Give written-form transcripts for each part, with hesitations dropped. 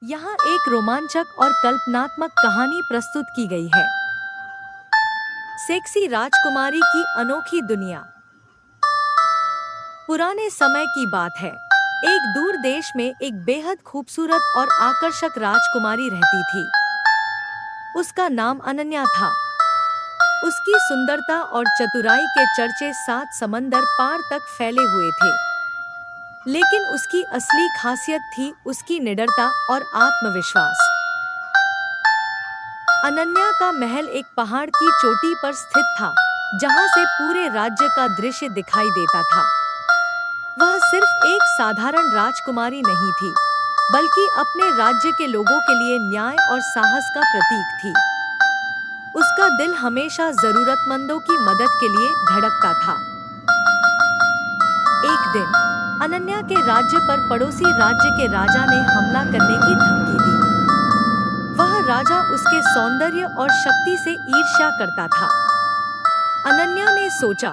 यहाँ एक रोमांचक और कल्पनात्मक कहानी प्रस्तुत की गई है। सेक्सी राजकुमारी की अनोखी दुनिया। पुराने समय की बात है। एक दूर देश में एक बेहद खूबसूरत और आकर्षक राजकुमारी रहती थी। उसका नाम अनन्या था। उसकी सुंदरता और चतुराई के चर्चे 7 समंदर पार तक फैले हुए थे। लेकिन उसकी असली खासियत थी उसकी निडरता और आत्मविश्वास। अनन्या का महल एक पहाड़ की चोटी पर स्थित था, जहां से पूरे राज्य का दृश्य दिखाई देता था। वह सिर्फ एक साधारण राजकुमारी नहीं थी, बल्कि अपने राज्य के लोगों के लिए न्याय और साहस का प्रतीक थी। उसका दिल हमेशा जरूरतमंदों की मदद के लिए धड़कता था। एक दिन अनन्या के राज्य पर पड़ोसी राज्य के राजा ने हमला करने की धमकी दी। वह राजा उसके सौंदर्य और शक्ति से ईर्ष्या करता था। अनन्या ने सोचा,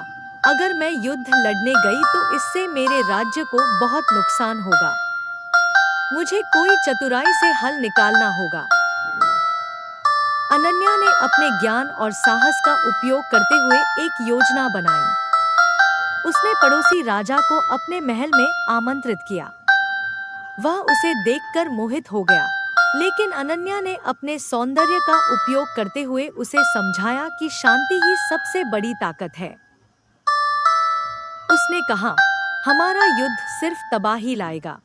अगर मैं युद्ध लड़ने गई तो इससे मेरे राज्य को बहुत नुकसान होगा। मुझे कोई चतुराई से हल निकालना होगा। अनन्या ने अपने ज्ञान और साहस का उपयोग करते हुए एक योजना बनाई। उसने पड़ोसी राजा को अपने महल में आमंत्रित किया। वह उसे देखकर मोहित हो गया, लेकिन अनन्या ने अपने सौंदर्य का उपयोग करते हुए उसे समझाया कि शांति ही सबसे बड़ी ताकत है। उसने कहा, हमारा युद्ध सिर्फ तबाही लाएगा।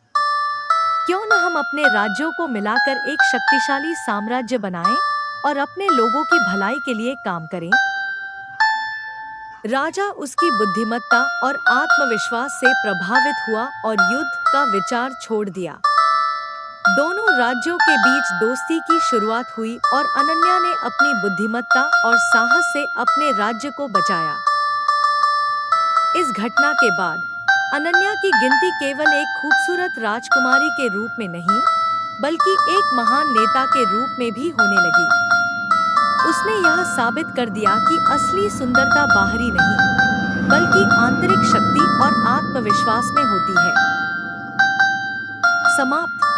क्यों न हम अपने राज्यों को मिलाकर एक शक्तिशाली साम्राज्य बनाएं और अपने लोगों की भलाई के लिए काम करें। राजा उसकी बुद्धिमत्ता और आत्मविश्वास से प्रभावित हुआ और युद्ध का विचार छोड़ दिया। दोनों राज्यों के बीच दोस्ती की शुरुआत हुई और अनन्या ने अपनी बुद्धिमत्ता और साहस से अपने राज्य को बचाया। इस घटना के बाद अनन्या की गिनती केवल एक खूबसूरत राजकुमारी के रूप में नहीं, बल्कि एक महान नेता के रूप में भी होने लगी। उसने यह साबित कर दिया कि असली सुंदरता बाहरी नहीं, बल्कि आंतरिक शक्ति और आत्मविश्वास में होती है। समाप्त।